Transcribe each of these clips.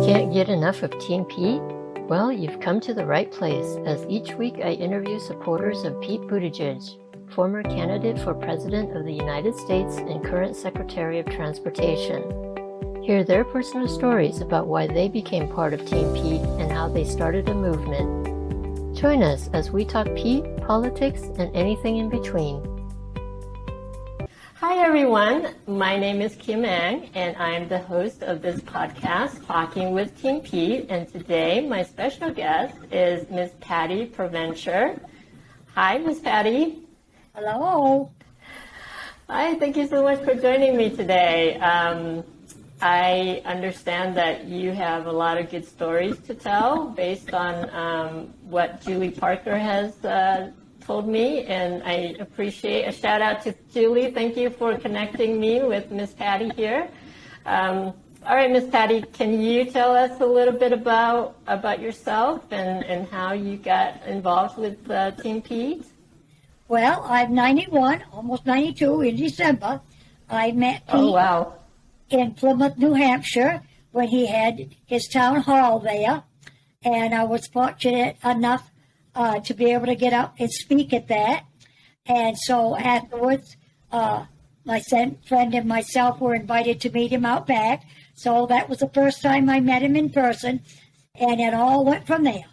Can't get enough of Team Pete? Well, you've come to the right place, as each week I interview supporters of Pete Buttigieg, former candidate for President of the United States and current Secretary of Transportation. Hear their personal stories about why they became part of Team Pete and how they started a movement. Join us as we talk Pete, politics, and anything in between. Hi everyone, my name is Kim Ang and I'm the host of this podcast, Talking with Team Pete, and today my special guest is Miss Patty Provencher. Hi, Miss Patty. Hello. Hi, thank you so much for joining me today. I understand that you have a lot of good stories to tell based on what Julie Parker has told me, and I appreciate a shout out to Julie. Thank you for connecting me with Miss Patty here. All right, Miss Patty, can you tell us a little bit about yourself and how you got involved with Team Pete? Well, I'm 91, almost 92 in December. I met Pete in Plymouth, New Hampshire, when he had his town hall there, and I was fortunate enough to be able to get up and speak at that. And so afterwards, my friend and myself were invited to meet him out back. So that was the first time I met him in person, and it all went from there.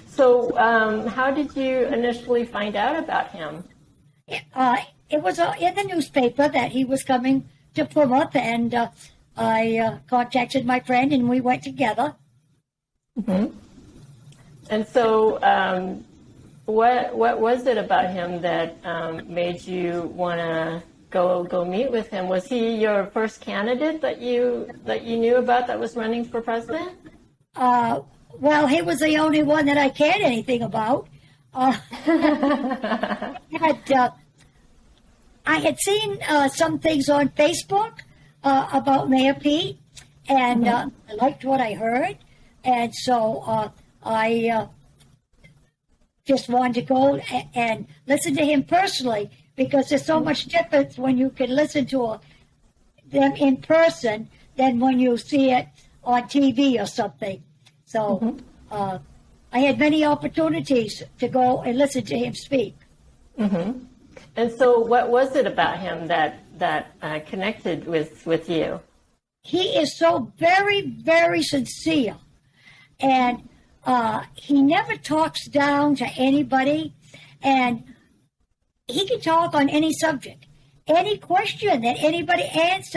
So how did you initially find out about him? It was in the newspaper that he was coming to Plymouth, and I contacted my friend, and we went together. Mm-hmm. And so, what was it about him that made you want to go meet with him? Was he your first candidate that you knew about that was running for president? Well, he was the only one that I cared anything about. I had seen some things on Facebook about Mayor Pete, and I liked what I heard, and so I just wanted to go and listen to him personally, because there's so much difference when you can listen to them in person than when you see it on TV or something. So I had many opportunities to go and listen to him speak. Mm-hmm. And so what was it about him that connected with you? He is so very, very sincere, and he never talks down to anybody, and he can talk on any subject. Any question that anybody asked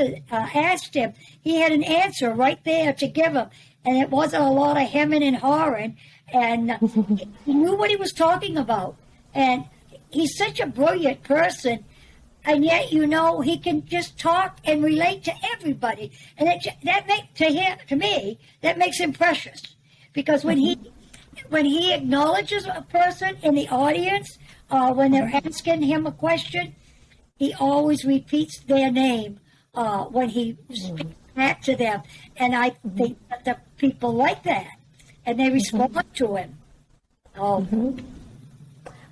him, he had an answer right there to give him, and it wasn't a lot of hemming and hawing, and he knew what he was talking about. And he's such a brilliant person, and yet, he can just talk and relate to everybody, and to me, that makes him precious. Because when he acknowledges a person in the audience, when they're asking him a question, he always repeats their name when he speaks back to them. And I think that the people like that, and they respond to him.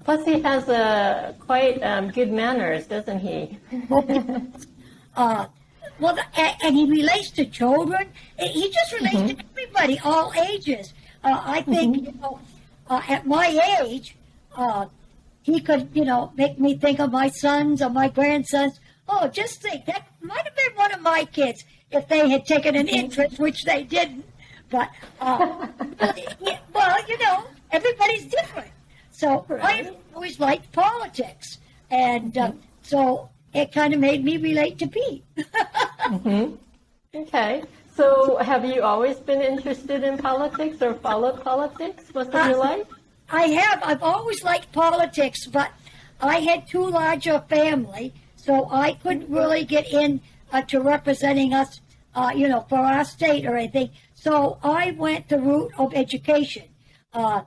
Plus, he has quite good manners, doesn't he? Well, and he relates to children. He just relates to everybody, all ages. I think, at my age, he could, make me think of my sons or my grandsons. Oh, just think, that might have been one of my kids if they had taken an interest, which they didn't. But, everybody's different. So I always liked politics. And so it kind of made me relate to Pete. Okay. So have you always been interested in politics or followed politics most of your life? I have. I've always liked politics, but I had too large a family, so I couldn't really get in to representing us, for our state or anything. So I went the route of education. I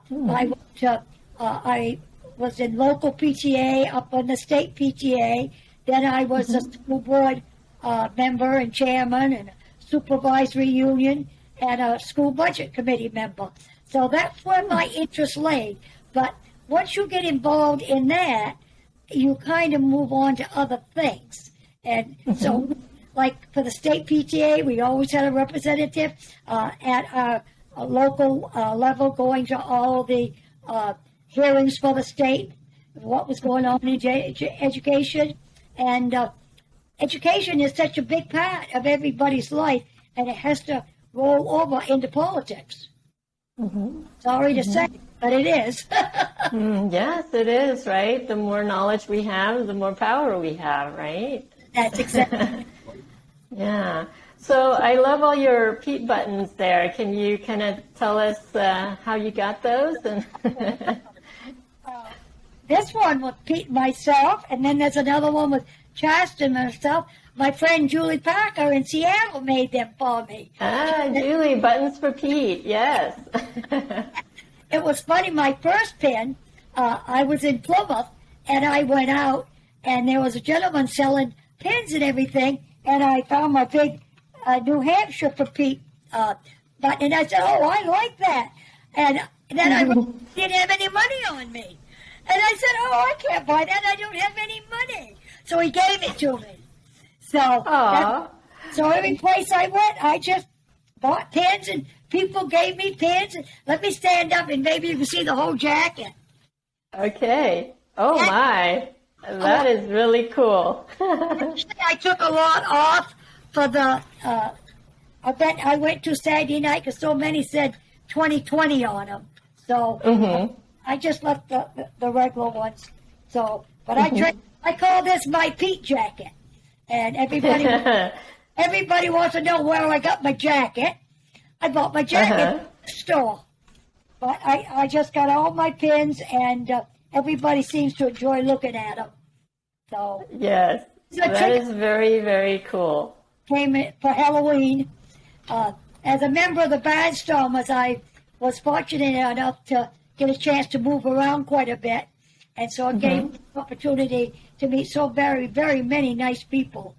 was in local PTA, up on the state PTA. Then I was a school board member and chairman, and a supervisory union, and a school budget committee member. So that's where my interest lay. But once you get involved in that, you kind of move on to other things. And so like for the state PTA, we always had a representative at our local level going to all the hearings for the state, what was going on in education. And education is such a big part of everybody's life, and it has to roll over into politics. Sorry to say, but it is. Yes, it is, right? The more knowledge we have, the more power we have, right? That's exactly. Yeah. So I love all your Pete buttons there. Can you kind of tell us how you got those? And This one with Pete and myself, and then there's another one with Charleston and myself. My friend Julie Parker in Seattle made them for me. Julie, buttons for Pete, yes. It was funny, my first pin, I was in Plymouth, and I went out, and there was a gentleman selling pins and everything, and I found my big New Hampshire for Pete button, and I said, oh, I like that. And then I didn't have any money on me. And I said, oh, I can't buy that. I don't have any money. So he gave it to me. So every place I went, I just bought pins, and people gave me pins. And let me stand up, and maybe you can see the whole jacket. Okay. Oh, my. That is really cool. I took a lot off for the event I went to Saturday night because so many said 2020 on them. So I just left the regular ones. So, but I call this my Pete jacket, and everybody wants to know where I got my jacket. I bought my jacket at the store, but I just got all my pins, and everybody seems to enjoy looking at them. So yes, that is very, very cool. Came in for Halloween. As a member of the Barnstormers, I was fortunate enough to get a chance to move around quite a bit, and so it gave me the opportunity to meet so very, very many nice people.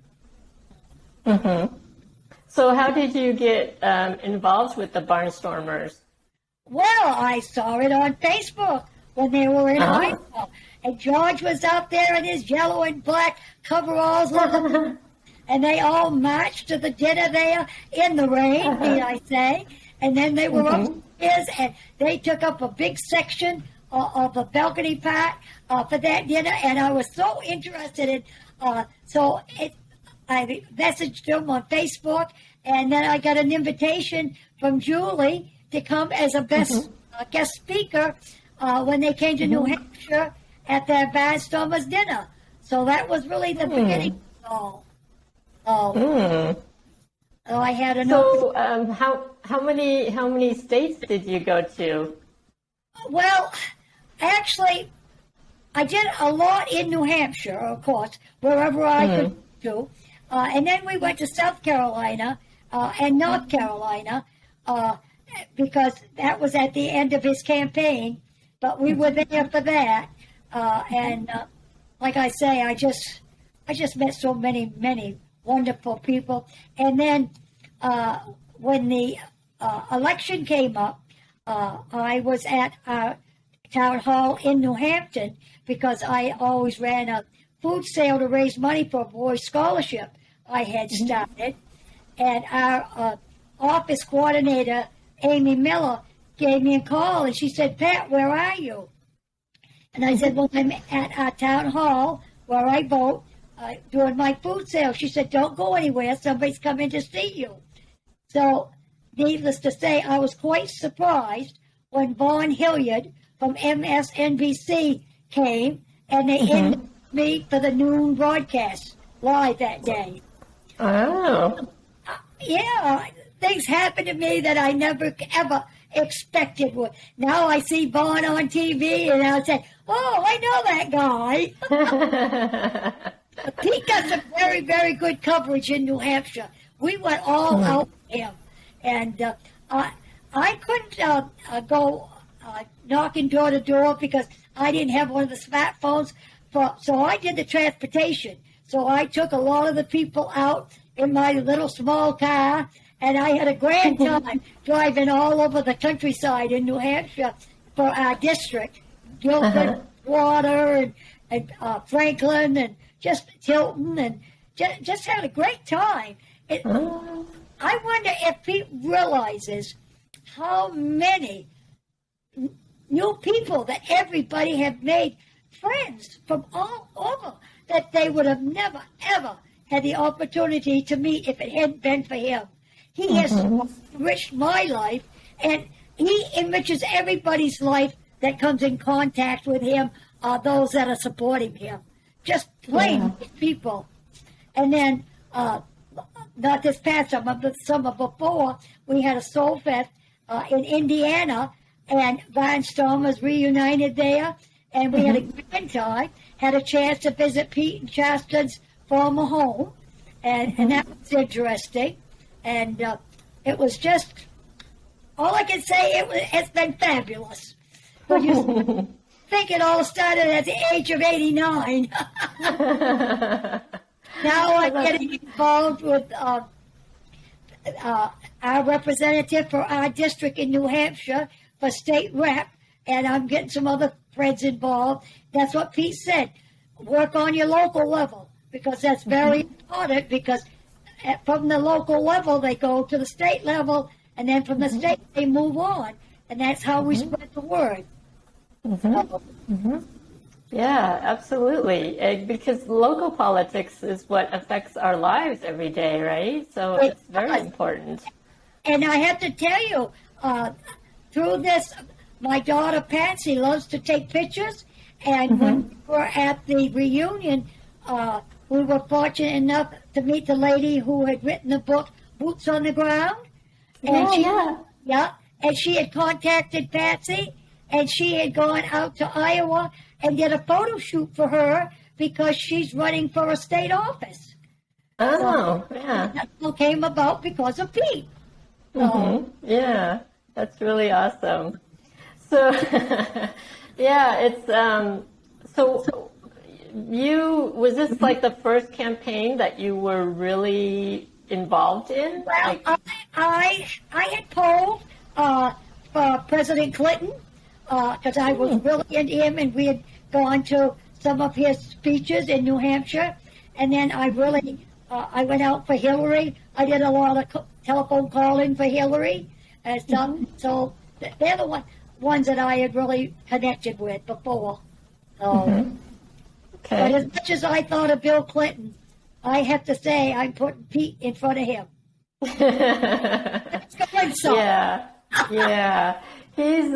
So how did you get involved with the Barnstormers? Well, I saw it on Facebook when they were in high school, and George was out there in his yellow and black coveralls, and they all marched to the dinner there in the rain, need I say, and then they were upstairs, and they took up a big section of the balcony part for that dinner, and I was so interested in, I messaged them on Facebook, and then I got an invitation from Julie to come as a guest speaker when they came to New Hampshire at their Barnstormers dinner. So that was really the beginning of it all. So I had enough. So how many states did you go to? Well, actually, I did a lot in New Hampshire, of course, wherever I could do. And then we went to South Carolina and North Carolina because that was at the end of his campaign. But we were there for that. And like I say, I just met so many wonderful people. And then when the election came up, I was at our town hall in New Hampton because I always ran a food sale to raise money for a boys' scholarship I had started. And our office coordinator, Amy Miller, gave me a call, and she said, Pat, where are you? And I said, well, I'm at our town hall where I vote doing my food sale. She said, don't go anywhere. Somebody's coming to see you. So needless to say, I was quite surprised when Vaughn Hilliard from MSNBC came, and they invited me for the noon broadcast live that day. Oh. Yeah, things happened to me that I never, ever expected would. Now I see Vaughn on TV, and I'll say, oh, I know that guy. He got some very, very good coverage in New Hampshire. We went all out with him. And I couldn't go knocking door to door because I didn't have one of the smartphones. So I did the transportation. So I took a lot of the people out in my little small car, and I had a grand time driving all over the countryside in New Hampshire for our district, Guilford, Water, and Franklin, and just Tilton, and just had a great time. I wonder if Pete realizes how many new people that everybody have made friends from all over that they would have never, ever had the opportunity to meet if it hadn't been for him. He has enriched my life, and he enriches everybody's life that comes in contact with him, those that are supporting him. Just plain people. And then, not this past summer, but the summer before, we had a Soul Fest in Indiana, and Barnstorm was reunited there, and we had a grand time, had a chance to visit Pete and Chastain's former home, and that was interesting. And it was just, all I can say, it's been fabulous. But you think it all started at the age of 89. Now I'm getting involved with our representative for our district in New Hampshire for state rep, and I'm getting some other friends involved. That's what Pete said. Work on your local level, because that's very important, because from the local level they go to the state level, and then from the state they move on, and that's how we spread the word. Yeah, absolutely. Because local politics is what affects our lives every day, right? So it's very important. And I have to tell you, through this, my daughter Patsy loves to take pictures, and when we were at the reunion, we were fortunate enough to meet the lady who had written the book Boots on the Ground. And and she had contacted Patsy, and she had gone out to Iowa and did a photo shoot for her because she's running for a state office. That all came about because of Pete. Yeah, that's really awesome. So, it's so was this like the first campaign that you were really involved in? Well, I had polled for President Clinton because I was really into him, and we had gone to some of his speeches in New Hampshire, and then I went out for Hillary. I did a lot of telephone calling for Hillary and stuff. So they're the ones that I had really connected with before. So, but as much as I thought of Bill Clinton, I have to say I'm putting Pete in front of him. Yeah. He's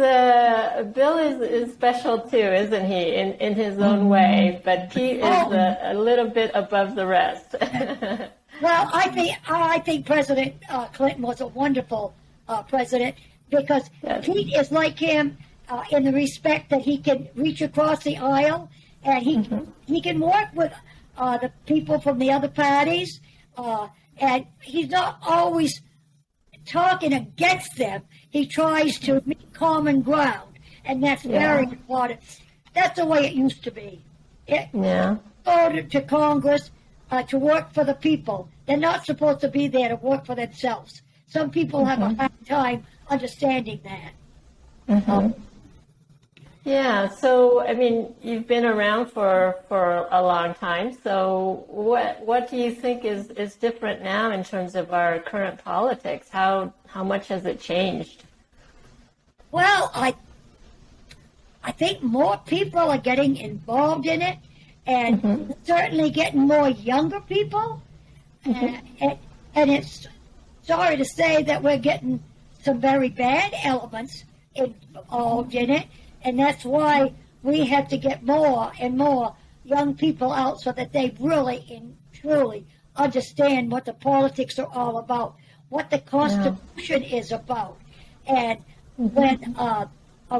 Bill is special too, isn't he? In his own way, but Pete is a little bit above the rest. Well, I think President Clinton was a wonderful president, because Pete is like him in the respect that he can reach across the aisle, and he can work with the people from the other parties, and he's not always talking against them. He tries to meet common ground, and that's very important. That's the way it used to be. Go to Congress to work for the people. They're not supposed to be there to work for themselves. Some people have a hard time understanding that. So I mean, you've been around for a long time. So what do you think is different now in terms of our current politics? How much has it changed? Well, I think more people are getting involved in it, and certainly getting more younger people. And it's sorry to say that we're getting some very bad elements involved in it. And that's why we have to get more and more young people out, so that they really and truly understand what the politics are all about, what the Constitution is about. And when a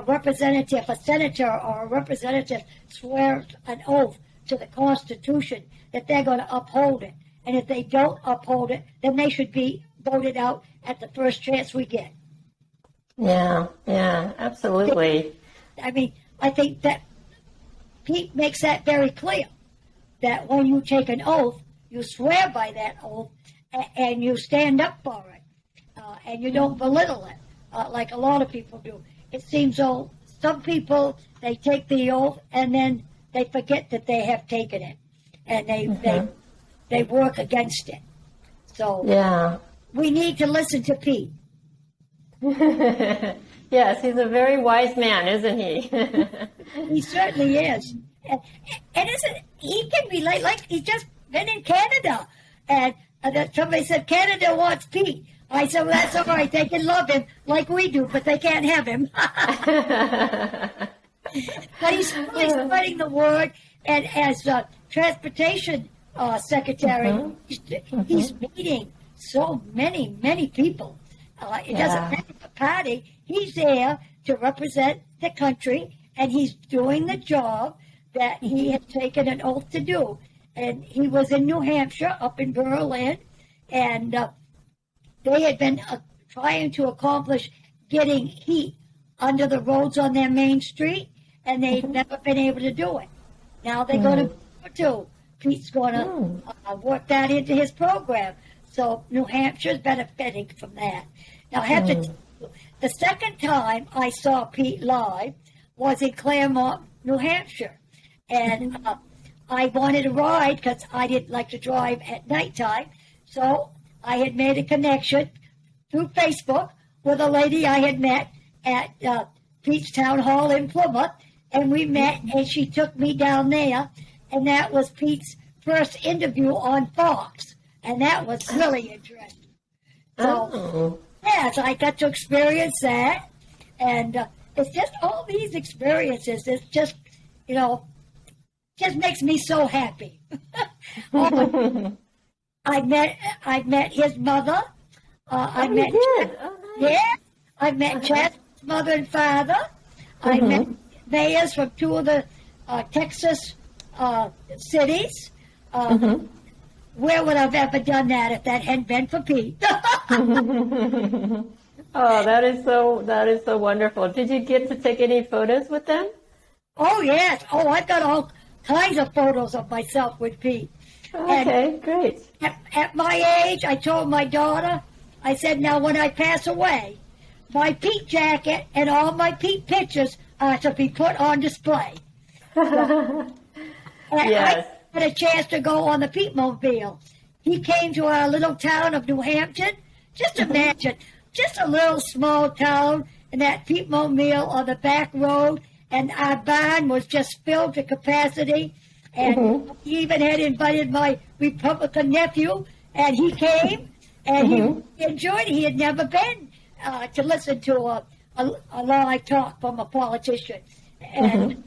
representative, a senator or a representative swears an oath to the Constitution that they're going to uphold it. And if they don't uphold it, then they should be voted out at the first chance we get. Yeah, absolutely. I mean, I think that Pete makes that very clear, that when you take an oath, you swear by that oath, and you stand up for it, and you don't belittle it, like a lot of people do. It seems though some people, they take the oath and then they forget that they have taken it, and they work against it. So Yeah. we need to listen to Pete. Yes, he's a very wise man, isn't he? He certainly is. And isn't he can be like he's just been in Canada, and somebody said Canada wants Pete. I said, well, that's all right. They can love him like we do, but they can't have him. But he's really spreading the word, and as transportation secretary, he's meeting so many people. It doesn't matter the party. He's there to represent the country, and he's doing the job that he had taken an oath to do. And he was in New Hampshire, up in Berlin, and they had been trying to accomplish getting heat under the roads on their main street, and they've never been able to do it. Now they're going to do. Pete's going to work that into his program. So New Hampshire's benefiting from that. Now I have to tell you, the second time I saw Pete live was in Claremont, New Hampshire. And I wanted a ride because I didn't like to drive at nighttime. So I had made a connection through Facebook with a lady I had met at Pete's Town Hall in Plymouth. And we met, and she took me down there. And that was Pete's first interview on Fox. And that was really interesting. So, yes, I got to experience that. And it's just all these experiences. It's just, just makes me so happy. I met his mother. I met Chad's mother and father. I met mayors from two of the Texas cities. Where would I have ever done that if that hadn't been for Pete? Oh, that is so wonderful. Did you get to take any photos with them? Oh, yes. Oh, I've got all kinds of photos of myself with Pete. Okay, great. At my age, I told my daughter, I said, now when I pass away, my Pete jacket and all my Pete pictures are to be put on display. Yes. I had a chance to go on the Pete Mobile. He came to our little town of New Hampshire. Just imagine, just a little small town, and that Pete Mobile on the back road, and our barn was just filled to capacity. And he even had invited my Republican nephew, and he came, and he enjoyed it. He had never been to listen to a live talk from a politician. And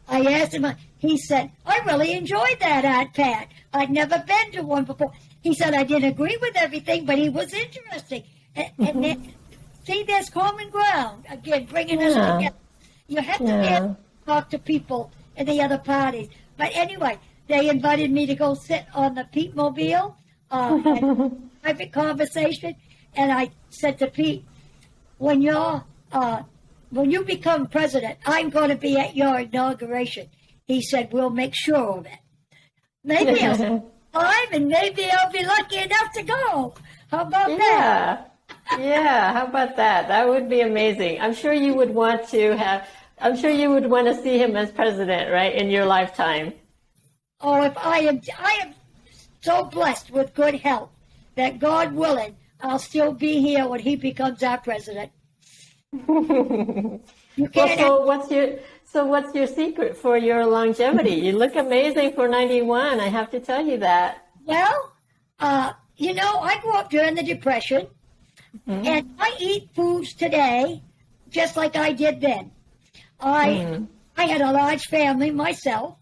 I asked him, he said, I really enjoyed that, Aunt Pat. I'd never been to one before. He said, I didn't agree with everything, but he was interesting. And then, see, there's common ground. Again, bringing us together. You have to be able to talk to people in the other parties. But anyway, they invited me to go sit on the Pete Mobile, private conversation, and I said to Pete, when you become president, I'm going to be at your inauguration. He said, we'll make sure of it. Maybe I'll survive, and maybe I'll be lucky enough to go. How about that? Yeah, how about that? That would be amazing. I'm sure you would want to see him as president, right, in your lifetime. Oh, if I am so blessed with good health that God willing, I'll still be here when he becomes our president. You can't. So what's your secret for your longevity? You look amazing for 91. I have to tell you that. Well, I grew up during the Depression, and I eat foods today just like I did then. I had a large family myself,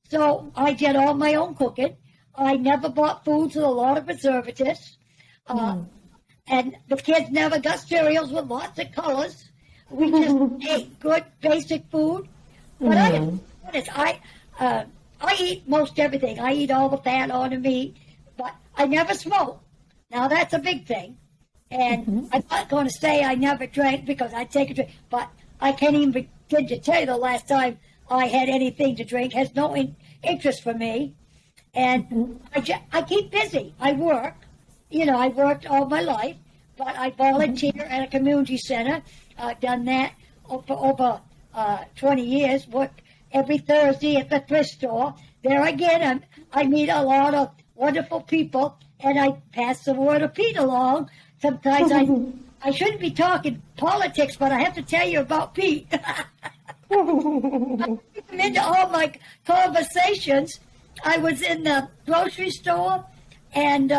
so I did all my own cooking. I never bought foods with a lot of preservatives, and the kids never got cereals with lots of colors. We just ate good, basic food. But I eat most everything. I eat all the fat on the meat, but I never smoke. Now, that's a big thing. And I'm not going to say I never drank because I take a drink, but I can't even begin to tell you the last time I had anything to drink. It has no interest for me. And I keep busy. I work. I worked all my life, but I volunteer at a community center. I've done that for over 20 years, work every Thursday at the thrift store. There again, I meet a lot of wonderful people, and I pass the word of Pete along. Sometimes I shouldn't be talking politics, but I have to tell you about Pete. I'm into all my conversations. I was in the grocery store, and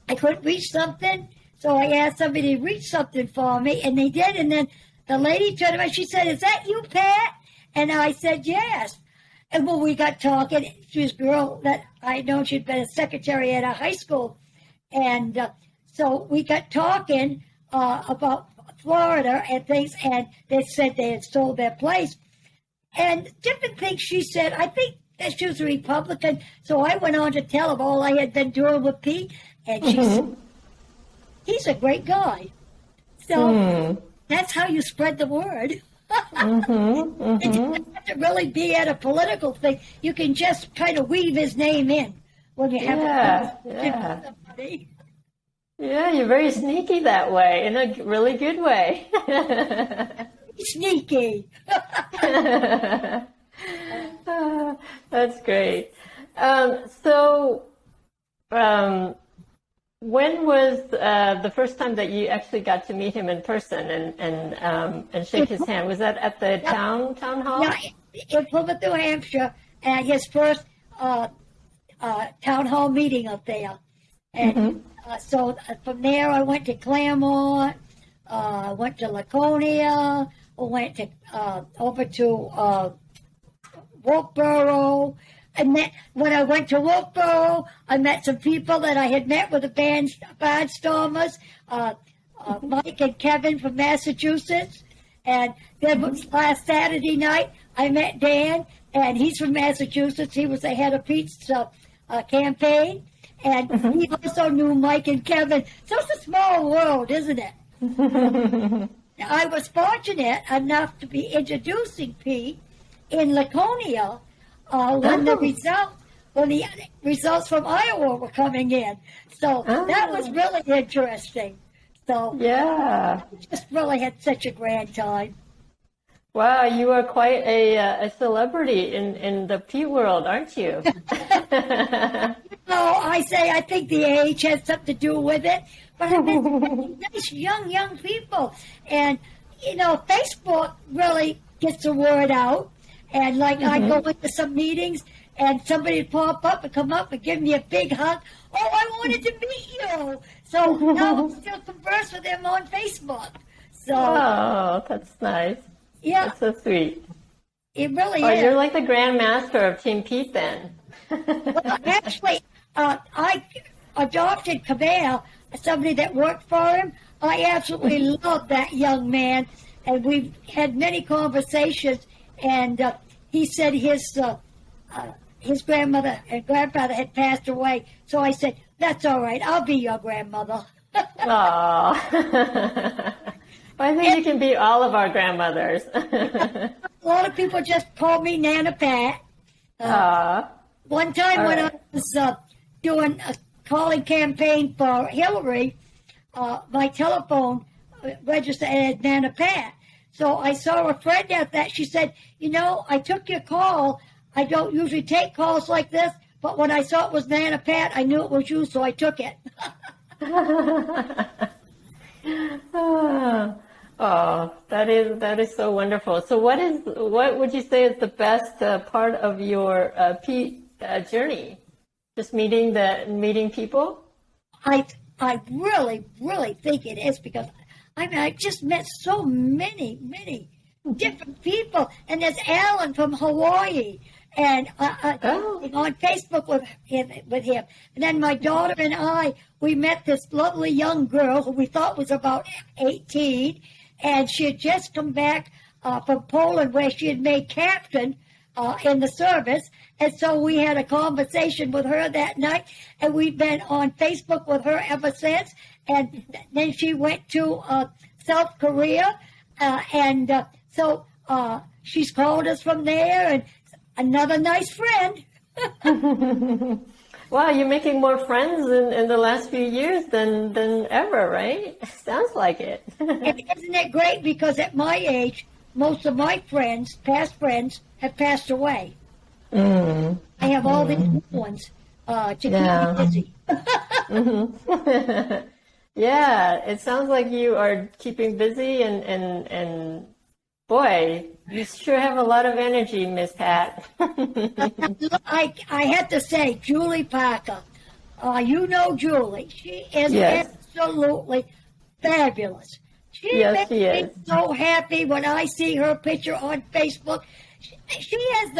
I couldn't reach something, so I asked somebody to reach something for me, and they did, and then the lady turned around, she said, "Is that you, Pat?" And I said, "Yes." And when we got talking, she was a girl that I know, she'd been a secretary at a high school, and so we got talking about Florida and things, and they said they had sold their place, and different things she said. I think that she was a Republican, so I went on to tell her all I had been doing with Pete, and she said, "He's a great guy." So that's how you spread the word. It doesn't have to really be at a political thing. You can just kind of weave his name in when you have a conversation with somebody. Yeah, you're very sneaky that way, in a really good way. Sneaky. That's great. When was the first time that you actually got to meet him in person and shake his hand? Was that at the town hall? Yeah, in Plymouth, New Hampshire, at his first town hall meeting up there. And so from there, I went to Claremont, went to Laconia, went to over to Wolfboro. When I went to Wolfboro, I met some people that I had met with the Barnstormers, Mike and Kevin from Massachusetts. And then last Saturday night, I met Dan, and he's from Massachusetts. He was the head of Pete's campaign. And he also knew Mike and Kevin. So it's a small world, isn't it? I was fortunate enough to be introducing Pete in Laconia when the results from Iowa were coming in. So that was really interesting. So yeah, just really had such a grand time. Wow, you are quite a celebrity in the Pete world, aren't you? I think the age has something to do with it. But I met nice young people. And, Facebook really gets the word out. And I go into some meetings and somebody would pop up and come up and give me a big hug. "Oh, I wanted to meet you." So now I still converse with them on Facebook. So, oh, that's nice. Yeah. That's so sweet. It really is. is. You're like the Grand Master of Team Pete then. Well, actually, I adopted Cabell, somebody that worked for him. I absolutely love that young man, and we've had many conversations, and he said his grandmother and grandfather had passed away. So I said, "That's all right. I'll be your grandmother." Aww. I think you can be all of our grandmothers. A lot of people just call me Nana Pat. One time when I was doing a calling campaign for Hillary, my telephone registered as Nana Pat. So I saw a friend at that. She said, "I took your call. I don't usually take calls like this, but when I saw it was Nana Pat, I knew it was you, so I took it." Oh, that is so wonderful. So what would you say is the best part of your Pete journey? Just meeting people? I really, really think it is, because I just met so many different people. And there's Alan from Hawaii, and on Facebook with him. And then my daughter and I, we met this lovely young girl who we thought was about 18, and she had just come back from Poland, where she had made captain in the service. And so we had a conversation with her that night, and we've been on Facebook with her ever since. And then she went to South Korea, and so she's called us from there, and another nice friend. Wow, you're making more friends in the last few years than ever, right? Sounds like it. And isn't it great? Because at my age, most of my friends, past friends, have passed away. I have all these new ones. to keep Yeah. me busy. Yeah, it sounds like you are keeping busy and boy, you sure have a lot of energy, Miss Pat. I have to say, Julie Parker, you know Julie. She is Yes. absolutely fabulous. She Yes, makes she me is. so happy when I see her picture on Facebook. She has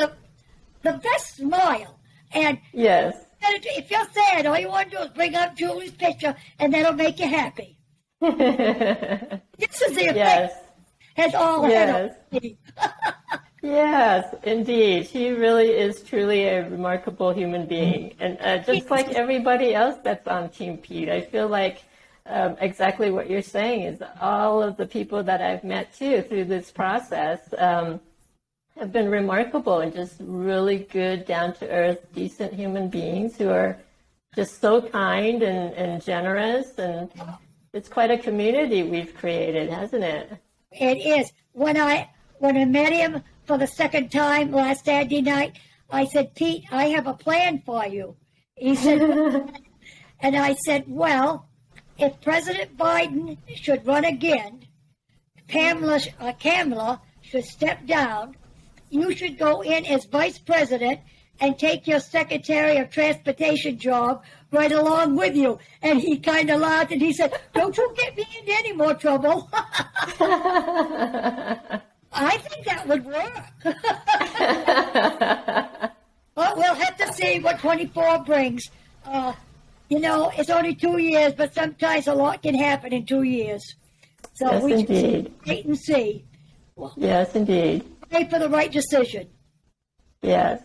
the best smile. And Yes. if you're sad, all you want to do is bring up Julie's picture, and that'll make you happy. This is the effect Yes. has all had on Yes. me. Yes, indeed. She really is truly a remarkable human being. And just like everybody else that's on Team Pete, I feel like exactly what you're saying is all of the people that I've met too through this process have been remarkable and just really good, down to earth, decent human beings who are just so kind and generous. And it's quite a community we've created, hasn't it? It is. When I met him for the second time last Saturday night, I said, Pete, I have a plan for you. He said, and I said, well, if President Biden should run again, Kamala should step down. You should go in as vice president and take your Secretary of Transportation job right along with you. And he kind of laughed and he said, don't you get me into any more trouble. I think that would work. Well, we'll have to see what 24 brings. It's only 2 years, but sometimes a lot can happen in 2 years. So Yes, we indeed. just wait and see. Yes, indeed. Wait for the right decision. Yes.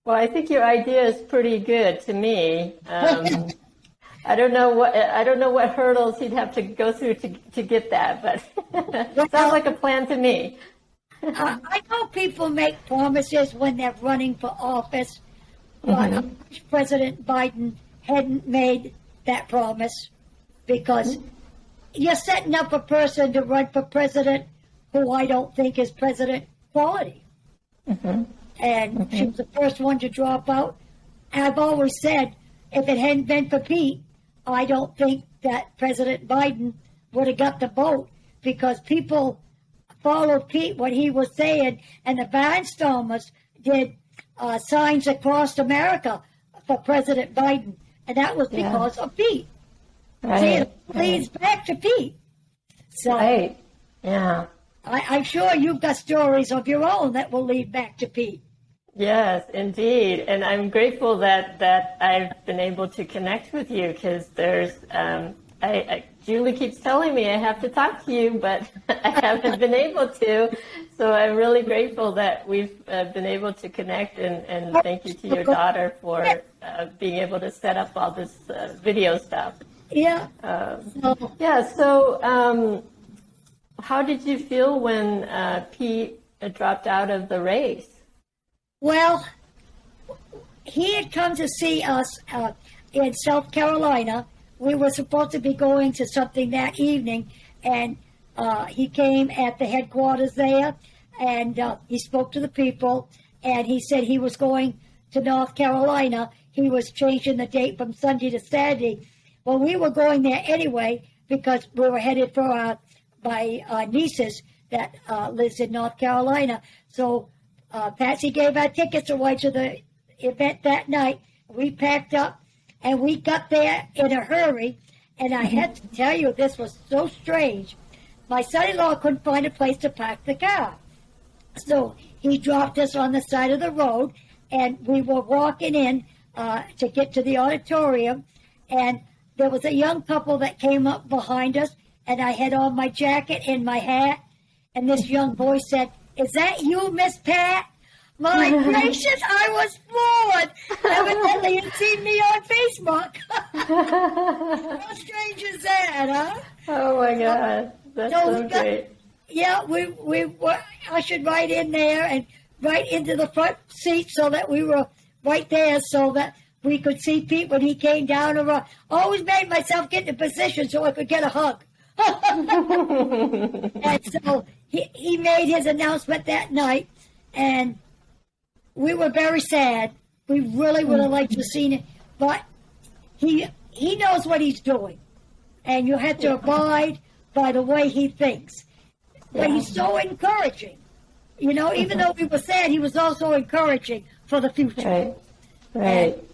Well, I think your idea is pretty good to me. I don't know what hurdles he'd have to go through to get that, but it sounds like a plan to me. I know people make promises when they're running for office, but I wish President Biden hadn't made that promise, because you're setting up a person to run for president who I don't think is president quality. And she was the first one to drop out. I've always said, if it hadn't been for Pete, I don't think that President Biden would have got the vote, because people followed Pete, what he was saying, and the Barnstormers did signs across America for President Biden, and that was because of Pete. Right. See, it leads back to Pete. So Right. Yeah. I'm sure you've got stories of your own that will lead back to Pete. Yes, indeed. And I'm grateful that I've been able to connect with you, because there's, Julie keeps telling me I have to talk to you, but I haven't been able to. So I'm really grateful that we've been able to connect, and thank you to your daughter for being able to set up all this video stuff. Yeah. So how did you feel when Pete dropped out of the race? Well, he had come to see us in South Carolina. We were supposed to be going to something that evening, and he came at the headquarters there, and he spoke to the people, and he said he was going to North Carolina. He was changing the date from Sunday to Saturday. Well, we were going there anyway because we were headed for my nieces that lives in North Carolina. So Patsy gave our tickets away to the event that night. We packed up, and we got there in a hurry. And I had to tell you, this was so strange. My son-in-law couldn't find a place to park the car. So he dropped us on the side of the road, and we were walking in to get to the auditorium. And there was a young couple that came up behind us, and I had on my jacket and my hat. And this young boy said, "Is that you, Miss Pat?" My gracious, I was floored. Evidently, you'd seen me on Facebook. How strange is that, huh? Oh my God, that's so great. Yeah, we were ushered right in there and right into the front seat, so that we were right there, so that we could see Pete when he came down. Always made myself get in position so I could get a hug. And so he made his announcement that night, and we were very sad. We really would have liked to have seen but he knows what he's doing, and you have to abide by the way he thinks. But he's so encouraging. You know, even though we were sad, he was also encouraging for the future. Right. And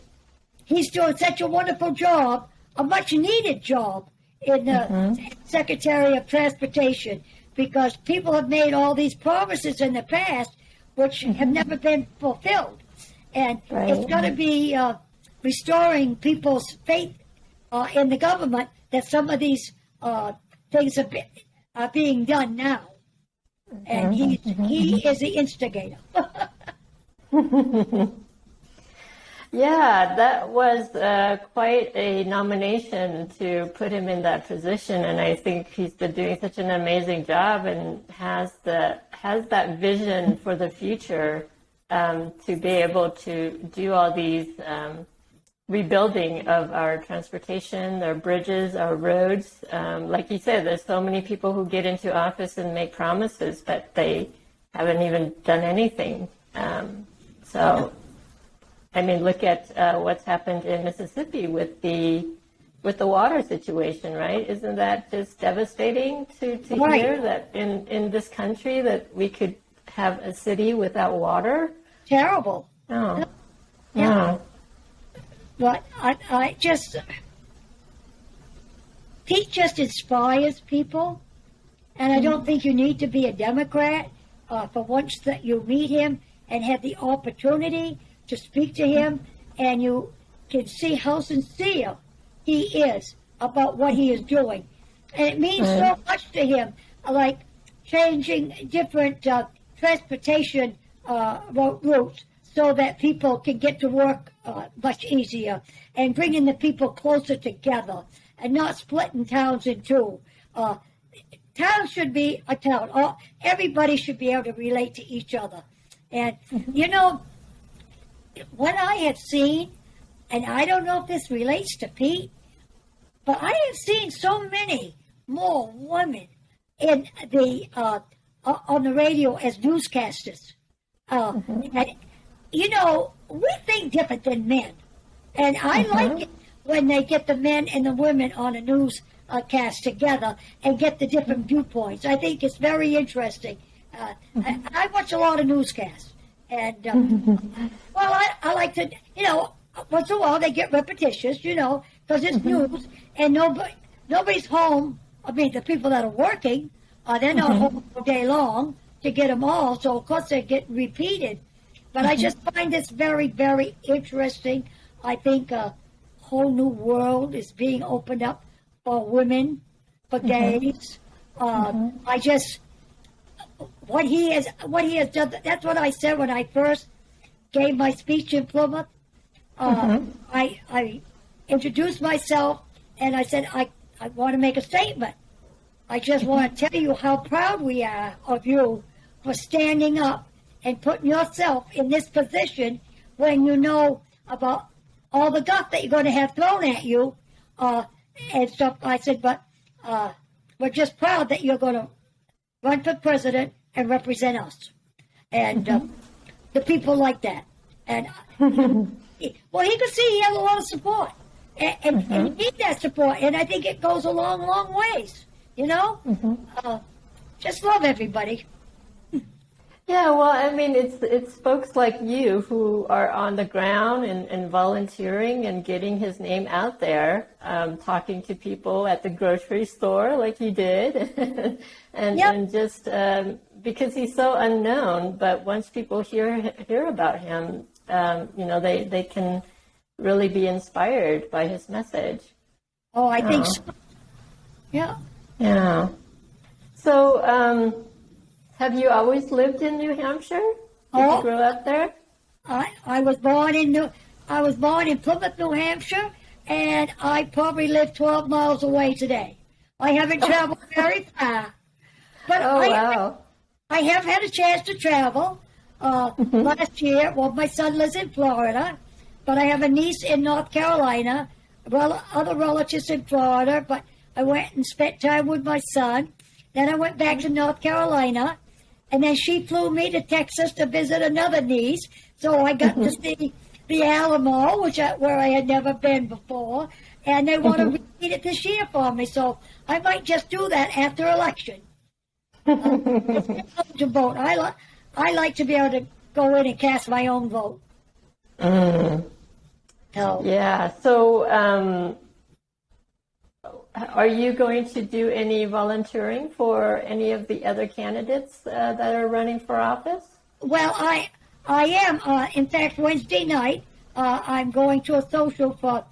he's doing such a wonderful job, a much needed job in the Secretary of Transportation, because people have made all these promises in the past which have never been fulfilled. And it's going to be restoring people's faith in the government that some of these things are being done now. And he is the instigator. Yeah, that was quite a nomination to put him in that position, and I think he's been doing such an amazing job and has that vision for the future to be able to do all these rebuilding of our transportation, our bridges, our roads. Like you said, there's so many people who get into office and make promises, but they haven't even done anything. So, I mean, look at what's happened in Mississippi with the water situation, right? Isn't that just devastating to hear that in this country that we could have a city without water? Terrible. Oh. Yeah. But I just, Pete just inspires people, and I don't think you need to be a Democrat for once that you meet him and have the opportunity to speak to him, and you can see how sincere he is about what he is doing. And it means so much to him, like changing different transportation routes so that people can get to work much easier, and bringing the people closer together and not splitting towns in two. Town should be a town. Everybody should be able to relate to each other. And, you know, what I have seen, and I don't know if this relates to Pete, but I have seen so many more women in the on the radio as newscasters. And, you know, we think different than men. And I like it when they get the men and the women on a newscast together and get the different viewpoints. I think it's very interesting. I watch a lot of newscasts. And, well, I like to, you know, once in a while they get repetitious, you know, because it's news, and nobody's home. I mean, the people that are working, they're not home all day long to get them all, so of course they get repeated. But I just find this very, very interesting. I think a whole new world is being opened up for women, for gays. I just, what he has done, that's what I said when I first gave my speech in Plymouth. I introduced myself, and I said, I want to make a statement. I just want to tell you how proud we are of you for standing up and putting yourself in this position when you know about all the guff that you're going to have thrown at you and stuff. I said, but we're just proud that you're going to run for president and represent us. And the people like that. And, well, he could see he has a lot of support. And you need that support. And I think it goes a long, long ways, you know? Just love everybody. Yeah, well, I mean, it's folks like you who are on the ground and volunteering and getting his name out there, talking to people at the grocery store like you did, and just because he's so unknown. But once people hear about him, you know, they can really be inspired by his message. Oh, I think so. Yeah. Yeah. So, have you always lived in New Hampshire? Did you grow up there? I was born in Plymouth, New Hampshire, and I probably live 12 miles away today. I haven't traveled very far, but I have had a chance to travel. Last year, well, my son lives in Florida, but I have a niece in North Carolina, other relatives in Florida, but I went and spent time with my son. Then I went back to North Carolina, and then she flew me to Texas to visit another niece, so I got to see the Alamo, where I had never been before, and they want to repeat it this year for me. So I might just do that after election. To vote, I like to be able to go in and cast my own vote. So, Yeah. So, are you going to do any volunteering for any of the other candidates that are running for office? well, I am. In fact, Wednesday night, I'm going to a social for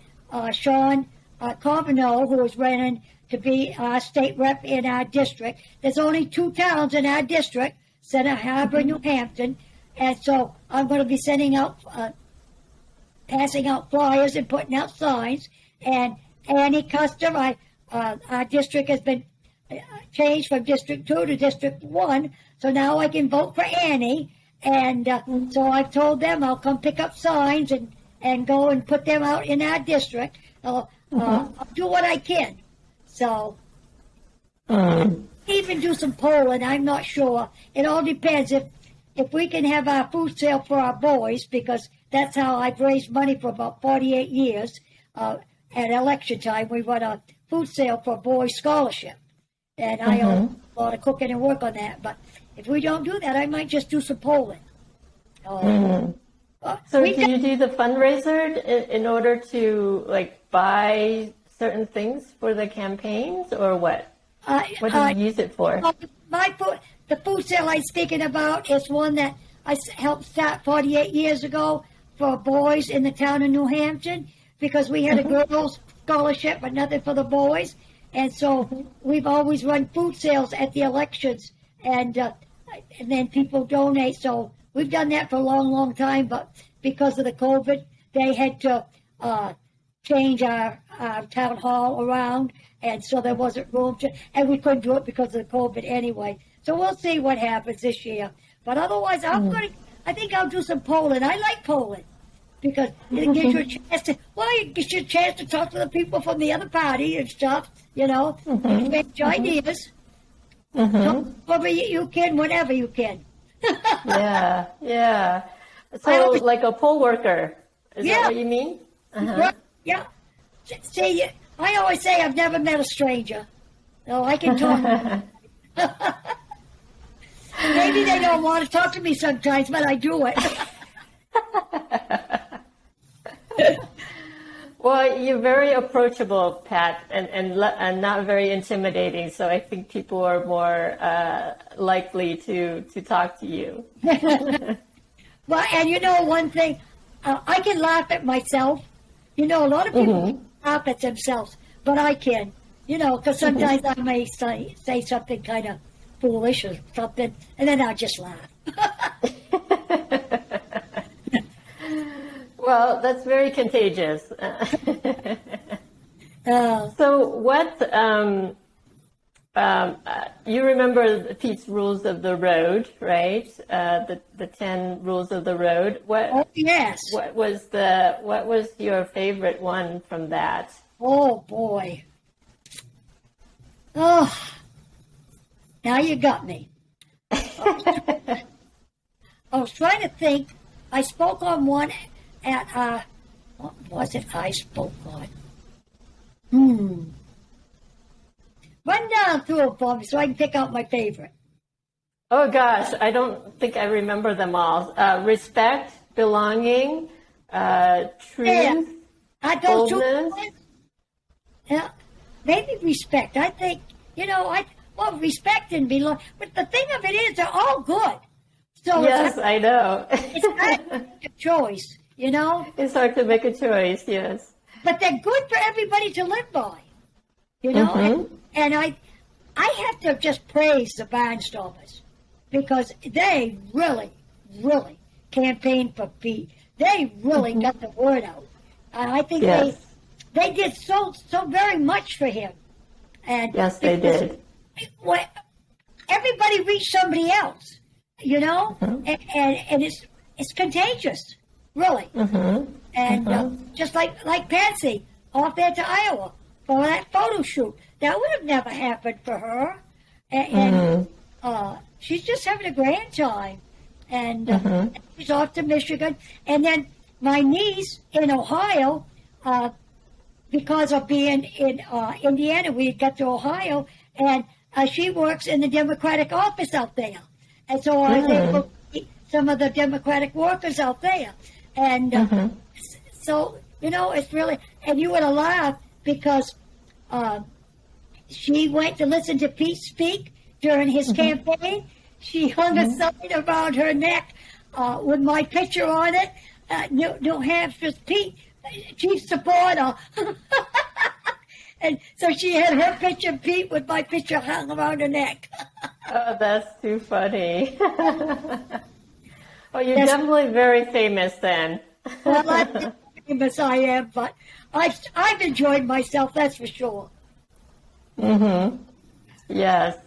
Sean Carbonell, who is running to be our state rep in our district. There's only 2 towns in our district, Center Harbor and New Hampton, and so I'm going to be sending out, passing out flyers and putting out signs. And Annie Custer, our district has been changed from District 2 to District 1, so now I can vote for Annie. And so I've told them I'll come pick up signs and go and put them out in our district. I'll do what I can. So even do some polling, I'm not sure. It all depends if we can have our food sale for our boys, because that's how I've raised money for about 48 years. At election time, we run a food sale for boys scholarship. And I owe a lot of cooking and work on that. But if we don't do that, I might just do some polling. So do you do the fundraiser in order to like buy certain things for the campaigns, or what? What do you use it for? The food sale I'm speaking about is one that I helped start 48 years ago for boys in the town of New Hampton, because we had a girls' scholarship but nothing for the boys. And so we've always run food sales at the elections, and then people donate. So we've done that for a long, long time, but because of the COVID, they had to change our town hall around, and so there wasn't room to, and we couldn't do it because of the COVID anyway. So we'll see what happens this year. But otherwise, I think I'll do some polling. I like polling, because it gives you a chance to, it gives you a chance to talk to the people from the other party and stuff, exchange ideas. Whatever you can, whenever you can. Yeah. So like a poll worker, is that what you mean? Yeah. See, I always say I've never met a stranger. No, I can talk. Maybe they don't want to talk to me sometimes, but I do it. Well, you're very approachable, Pat, and not very intimidating. So I think people are more likely to talk to you. Well, and one thing, I can laugh at myself. A lot of people laugh at themselves, but I can, because sometimes I may say something kind of foolish or something, and then I'll just laugh. Well, that's very contagious. So what, you remember Pete's rules of the road, right? The 10 rules of the road. Oh, yes. What was your favorite one from that? Oh, boy. Oh, now you got me. I was trying to think. I spoke on one at, what was it I spoke on? Run down through it for me so I can pick out my favorite. Oh, gosh, I don't think I remember them all. Respect, belonging, truth, boldness. Yeah, maybe respect. I think, respect and belong. But the thing of it is, they're all good. So yes, I know. It's not a choice, It's hard to make a choice, yes. But they're good for everybody to live by, And I have to just praise the Barnstormers, because they really, really campaigned for Pete. They really got the word out. I think they did so very much for him. And yes, they did. Everybody reached somebody else, and it's contagious, really. And just like Patsy off there to Iowa for that photo shoot, that would have never happened for her. And she's just having a grand time. And she's off to Michigan. And then my niece in Ohio, because of being in Indiana, we got to Ohio, and she works in the Democratic office out there. And so I was able to meet some of the Democratic workers out there. And so, it's really, and you would have laughed because she went to listen to Pete speak during his campaign. She hung a sign around her neck with my picture on it. New Hampshire's Pete, chief supporter. And so she had her picture, Pete, with my picture hung around her neck. Oh, that's too funny. Well, you're definitely very famous then. Well, I'm famous, I am, but I've enjoyed myself, that's for sure. Yes.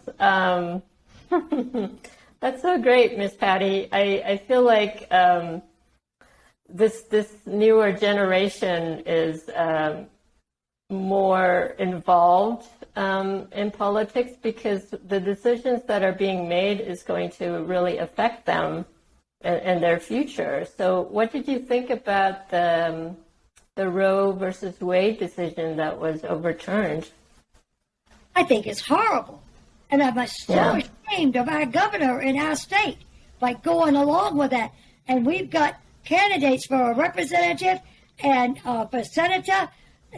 That's so great, Miss Patty. I feel like this newer generation is more involved in politics because the decisions that are being made is going to really affect them and their future. So what did you think about the Roe versus Wade decision that was overturned? I think it's horrible. And I'm so ashamed of our governor in our state by going along with that. And we've got candidates for a representative and for senator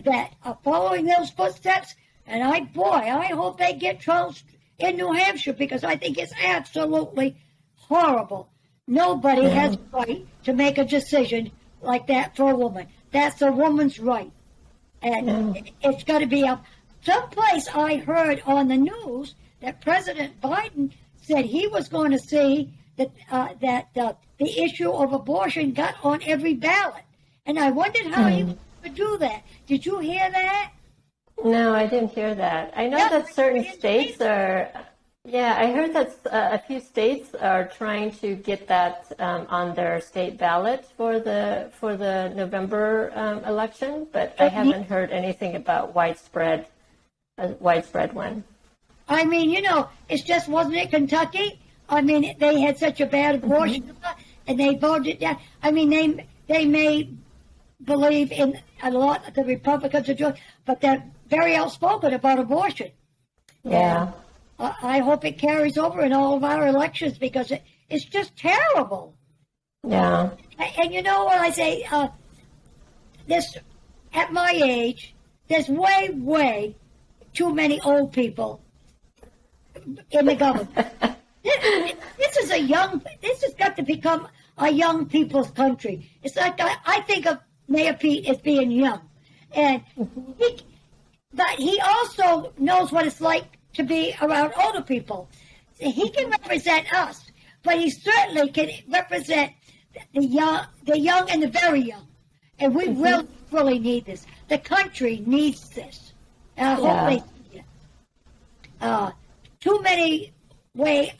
that are following those footsteps. And I hope they get trounced in New Hampshire because I think it's absolutely horrible. Nobody has the right to make a decision like that for a woman. That's a woman's right. And it's got to be up. Someplace I heard on the news that President Biden said he was going to see that the issue of abortion got on every ballot. And I wondered how you could do that. Did you hear that? No, I didn't hear that. I know that certain states are, I heard that a few states are trying to get that on their state ballot for the November election, but I haven't heard anything about widespread one. I mean, it's just, wasn't it Kentucky? I mean, they had such a bad abortion and they voted down. I mean, they may believe in a lot of the Republicans are doing, but they're very outspoken about abortion. Yeah. And I hope it carries over in all of our elections because it's just terrible. Yeah. And you know what I say? This, at my age, there's way, way too many old people in the government. This has got to become a young people's country. It's like I think of Mayor Pete as being young. And but he also knows what it's like to be around older people. He can represent us, but he certainly can represent the young and the very young. And we really need this. The country needs this. And I hope they see it. Too many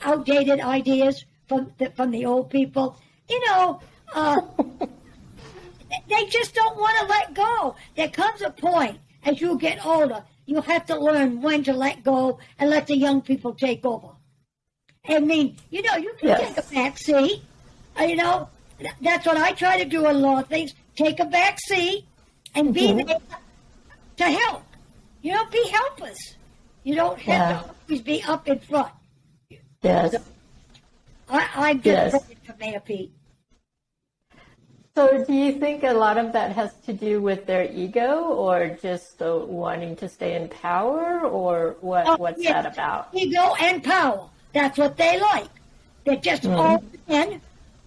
outdated ideas from the old people. They just don't want to let go. There comes a point as you get older, you have to learn when to let go and let the young people take over. I mean, you can take a back seat. That's what I try to do in a lot of things. Take a back seat and be there to help. Be helpers. You don't have to always be up in front. Yes. So, I'm just voting for Mayor Pete. So do you think a lot of that has to do with their ego or just wanting to stay in power or what's that about? Ego and power. That's what they like. They're just old men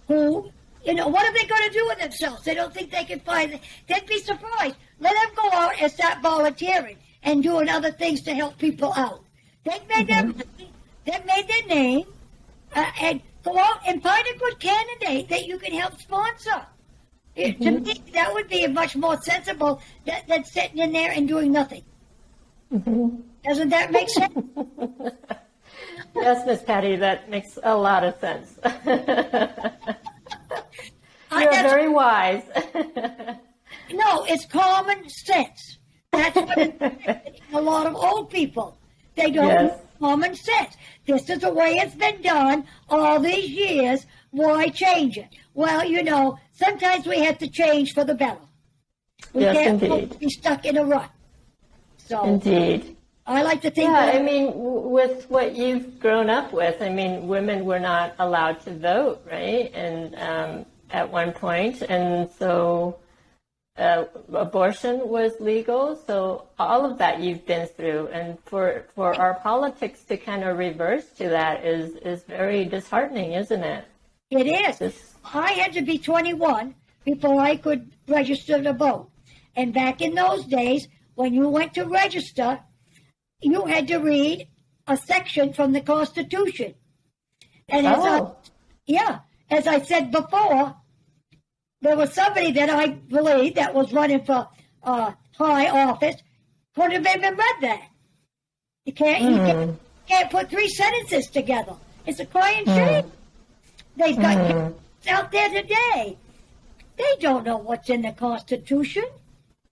who, what are they going to do with themselves? They don't think they can find it. They'd be surprised. Let them go out and start volunteering and doing other things to help people out. They've made their money. They've made their name. And go out and find a good candidate that you can help sponsor. To me, that would be much more sensible than sitting in there and doing nothing. Doesn't that make sense? Yes, Miss Patty, that makes a lot of sense. You're very wise. No, it's common sense. That's what it's a lot of old people. They don't common sense. This is the way it's been done all these years. Why change it? Well, sometimes we have to change for the better. We can't be stuck in a rut. So, indeed. I like to think I mean, with what you've grown up with, I mean, women were not allowed to vote, right? And at one point, and so abortion was legal. So all of that you've been through, and for our politics to kind of reverse to that is very disheartening, isn't it? It is. I had to be 21 before I could register to vote. And back in those days, when you went to register, you had to read a section from the Constitution. And as I said before, there was somebody that I believe that was running for high office could have even read that. You can't put three sentences together. It's a crying shame. They've got out there today. They don't know what's in the Constitution.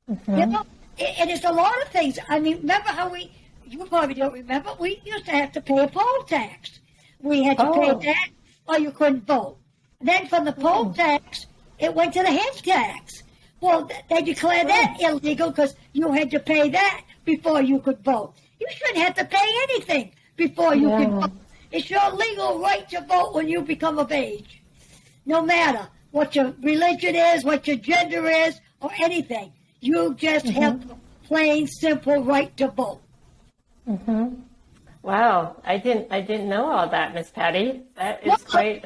And it's a lot of things. I mean, remember how you probably don't remember, we used to have to pay a poll tax. We had to pay that or you couldn't vote. Then from the poll tax, it went to the head tax. Well, they declared that illegal because you had to pay that before you could vote. You shouldn't have to pay anything before you can vote. It's your legal right to vote when you become of age. No matter what your religion is, what your gender is, or anything. You just have the plain, simple right to vote. Wow, I didn't know all that, Miss Patty. That is quite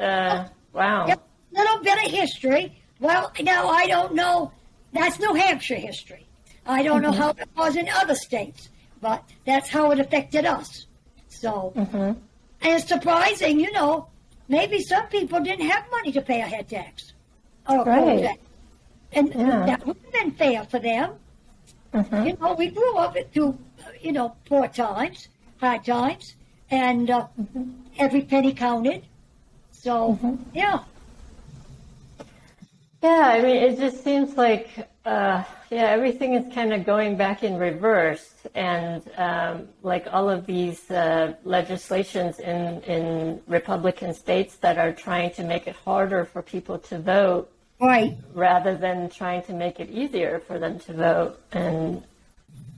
wow. A little bit of history. Well, now I don't know. That's New Hampshire history. I don't know how it was in other states, but that's how it affected us. So, and it's surprising, maybe some people didn't have money to pay a head tax or a poll tax. And that would have been fair for them. We grew up through, poor times, hard times, and every penny counted. So, Yeah, I mean, it just seems like, everything is kind of going back in reverse. And like all of these legislations in Republican states that are trying to make it harder for people to vote. Right. Rather than trying to make it easier for them to vote. And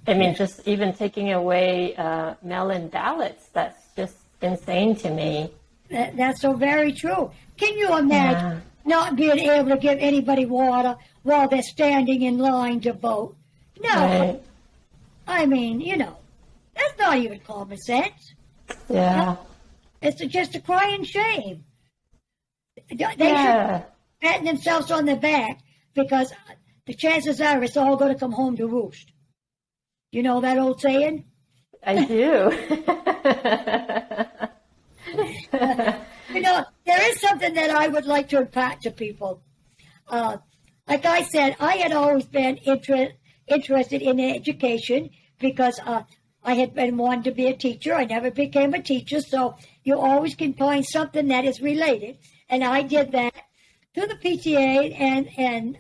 I mean, just even taking away mail-in ballots, that's just insane to me. That's so very true. Can you imagine not being able to give anybody water while they're standing in line to vote? No. Right. I mean, that's not even common sense. Yeah. It's just a crying shame. They should patting themselves on the back because the chances are it's all going to come home to roost. You know that old saying? I do. There is something that I would like to impart to people. Like I said, I had always been interested in education because I had been wanting to be a teacher. I never became a teacher, so you always can find something that is related. And I did that through the PTA and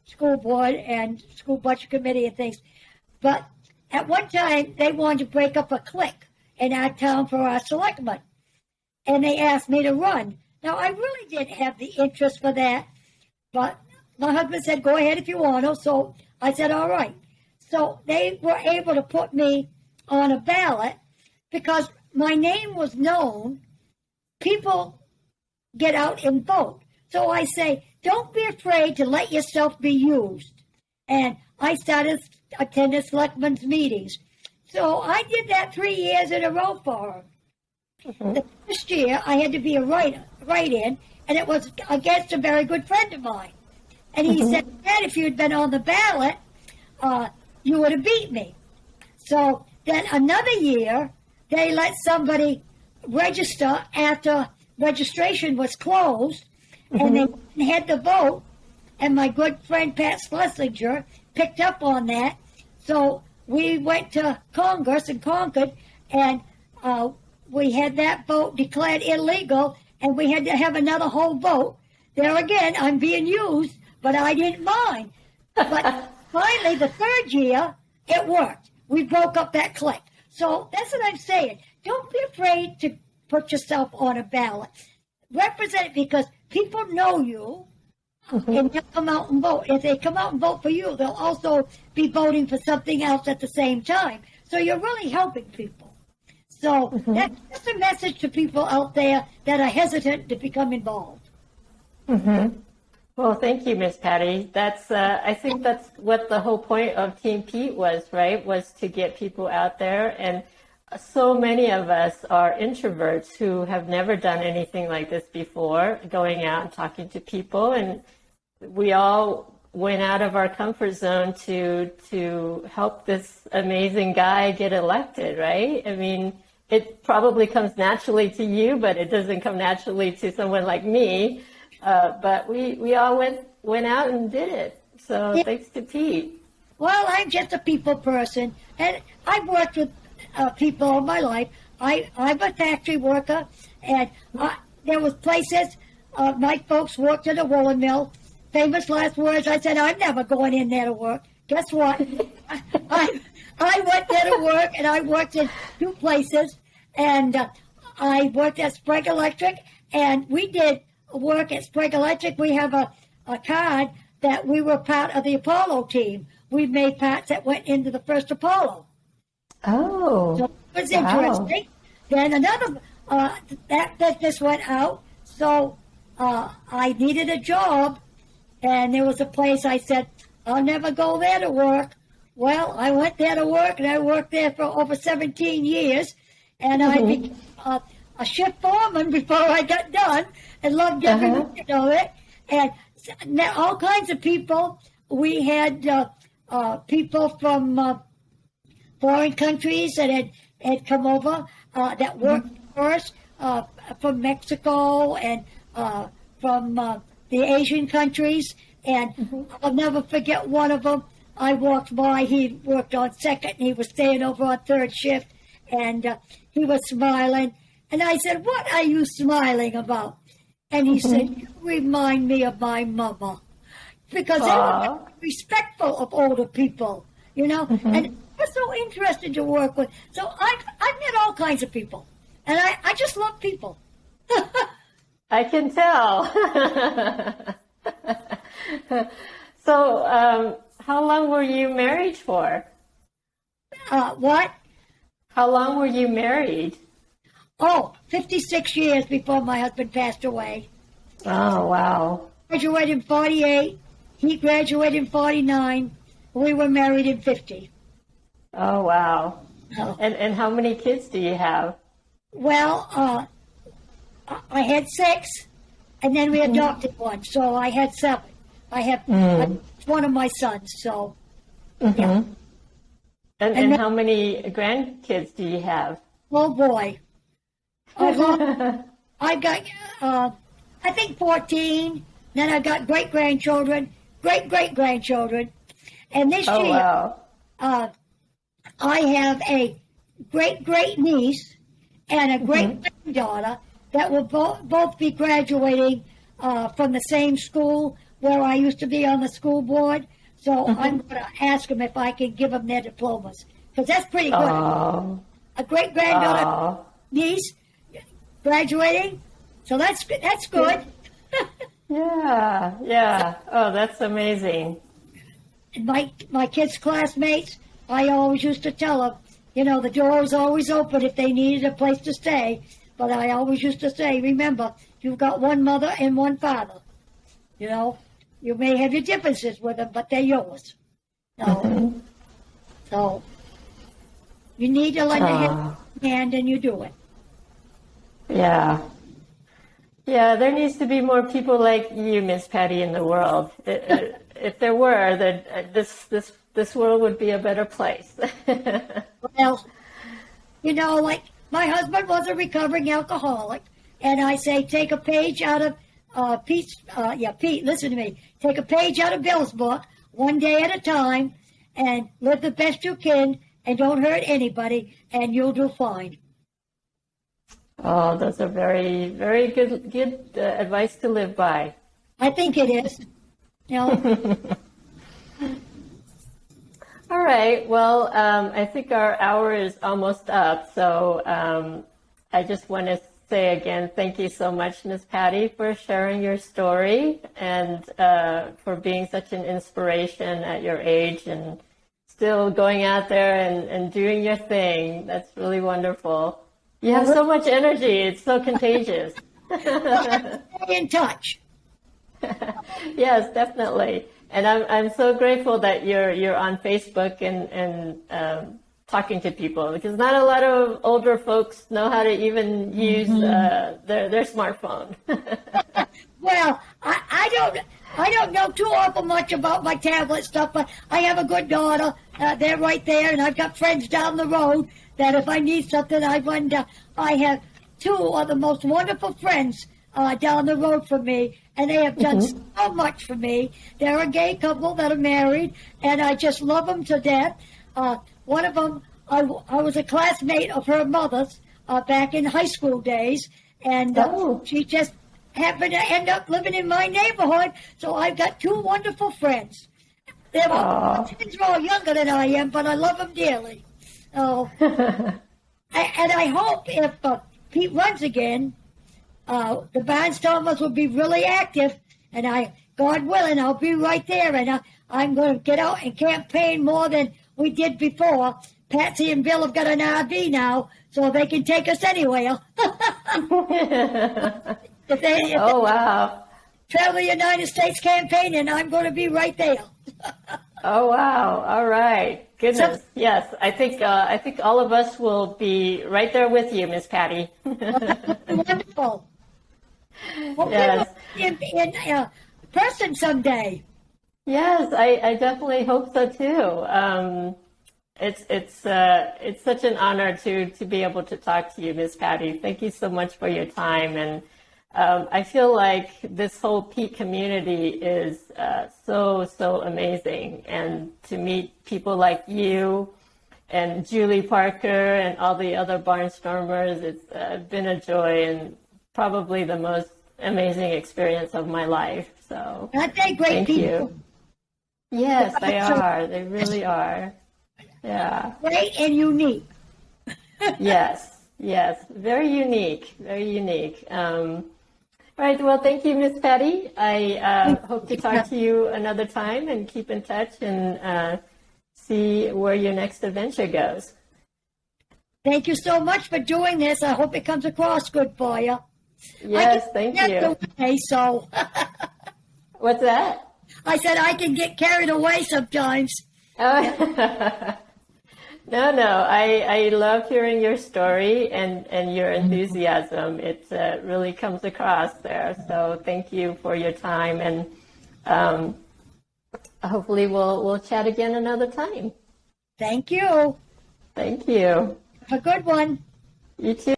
school board and school budget committee and things. But at one time, they wanted to break up a clique in our town for our selectmen. And they asked me to run. Now, I really didn't have the interest for that. But my husband said, go ahead if you want to. So I said, all right. So they were able to put me on a ballot because my name was known. People get out and vote. So I say, don't be afraid to let yourself be used. And I started attending selectmen's meetings. So I did that 3 years in a row for her. The first year, I had to be a write-in, and it was against a very good friend of mine. And he said, Dad, if you had been on the ballot, you would have beat me. So then another year, they let somebody register after registration was closed, and they had the vote, and my good friend Pat Schlesinger picked up on that. So we went to Congress and Concord, and we had that vote declared illegal, and we had to have another whole vote. There again, I'm being used, but I didn't mind. But finally, the third year, it worked. We broke up that clique. So that's what I'm saying. don't be afraid to put yourself on a ballot. Represent it, because people know you, and they'll come out and vote. If they come out and vote for you, they'll also be voting for something else at the same time. So you're really helping people. So that's a message to people out there that are hesitant to become involved. Well, thank you, Miss Patty. That's I think that's what the whole point of Team Pete was, right? Was to get people out there. And so many of us are introverts who have never done anything like this before, going out and talking to people. And we all went out of our comfort zone to help this amazing guy get elected, right? I mean, it probably comes naturally to you, but it doesn't come naturally to someone like me. But we all went out and did it. So thanks to Pete. Well, I'm just a people person, and I've worked with people all my life. I'm a factory worker, and there was places my folks worked at a woolen mill. Famous last words, I said, I'm never going in there to work. Guess what? I went there to work, and I worked in 2 places, and I worked at Sprague Electric, and we did work at Sprague Electric. We have a card that we were part of the Apollo team. We made parts that went into the first Apollo. Oh, so it was interesting. Then another, that business went out, so I needed a job, and there was a place I said, I'll never go there to work. Well, I went there to work, and I worked there for over 17 years, and I became a shift foreman before I got done, and loved every minute of it. And all kinds of people. We had people from foreign countries that had come over that worked for us, from Mexico and from the Asian countries. And I'll never forget one of them. I walked by, he worked on second, and he was staying over on third shift, and he was smiling. And I said, what are you smiling about? And he said, you remind me of my mama. Because they were respectful of older people, you know, and they're so interesting to work with. So I've met all kinds of people, and I just love people. I can tell. So how long were you married for? What? How long were you married? Oh, 56 years before my husband passed away. Oh, wow. Graduated in 48. He graduated in 49. We were married in 50. Oh, wow. Oh. And how many kids do you have? Well, I had 6, and then we adopted one, so I had 7. I have one of my sons, so, yeah. And how many grandkids do you have? Oh, boy. I got, I think 14. Then I got great-grandchildren, great-great-grandchildren. And this year, wow. I have a great-great-niece and a great-granddaughter that will both be graduating from the same school where I used to be on the school board. So I'm going to ask them if I can give them their diplomas, because that's pretty good. Oh. A great-granddaughter, niece, graduating, so that's good. Yeah. Oh, that's amazing. And my kids' classmates, I always used to tell them, you know, the door was always open if they needed a place to stay. But I always used to say, remember, you've got one mother and one father. You know, you may have your differences with them, but they're yours. So you need to lend a hand, and you do it. Yeah. Yeah, there needs to be more people like you, Miss Patty, in the world. If there were, this world would be a better place. Well, you know, like my husband was a recovering alcoholic, and I say take a page out of Pete, listen to me. Take a page out of Bill's book, one day at a time, and live the best you can, and don't hurt anybody, and you'll do fine. Oh, those are very, very good advice to live by. I think it is. You know. All All right. Well, I think our hour is almost up. So I just want to say again, thank you so much, Miss Patty, for sharing your story and for being such an inspiration at your age and still going out there and doing your thing. That's really wonderful. You have so much energy. It's so contagious. Stay in touch. Yes, definitely. And I'm so grateful that you're on Facebook and talking to people, because not a lot of older folks know how to even use their smartphone. Well, I don't know too awful much about my tablet stuff, but I have a good daughter. They're right there, and I've got friends down the road that if I need something, I run down. I have two of the most wonderful friends down the road from me, and they have done so much for me. They're a gay couple that are married, and I just love them to death. One of them, I was a classmate of her mother's back in high school days, and she just happened to end up living in my neighborhood, so I've got two wonderful friends. They're all younger than I am, but I love them dearly. Oh, and I hope if Pete runs again, the Barnstormers will be really active, and God willing, I'll be right there, and I'm going to get out and campaign more than we did before. Patsy and Bill have got an RV now, so they can take us anywhere. If they Wow. travel the United States campaigning, I'm going to be right there. Oh, wow. All right. Goodness. Yes. I think all of us will be right there with you, Miss Patty. Wonderful. Well, Yes. in person someday. Yes, I definitely hope so too. It's such an honor to be able to talk to you, Miss Patty. Thank you so much for your time, and I feel like this whole Pete community is so amazing, and to meet people like you and Julie Parker and all the other Barnstormers, it's been a joy and probably the most amazing experience of my life. So Aren't they great thank people? you. Yes, they are. They really are. Yeah. Great and unique. Yes. Very unique. Very unique. All right. Well, thank you, Miss Patty. I hope to talk to you another time and keep in touch and see where your next adventure goes. Thank you so much for doing this. I hope it comes across good for you. Yes, thank you. Away, so What's that? I said I can get carried away sometimes. Oh. No. I love hearing your story and your enthusiasm. It really comes across there. So thank you for your time, and hopefully we'll chat again another time. Thank you. Thank you. Have a good one. You too.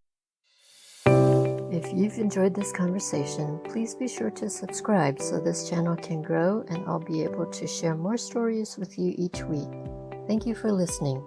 If you've enjoyed this conversation, please be sure to subscribe so this channel can grow and I'll be able to share more stories with you each week. Thank you for listening.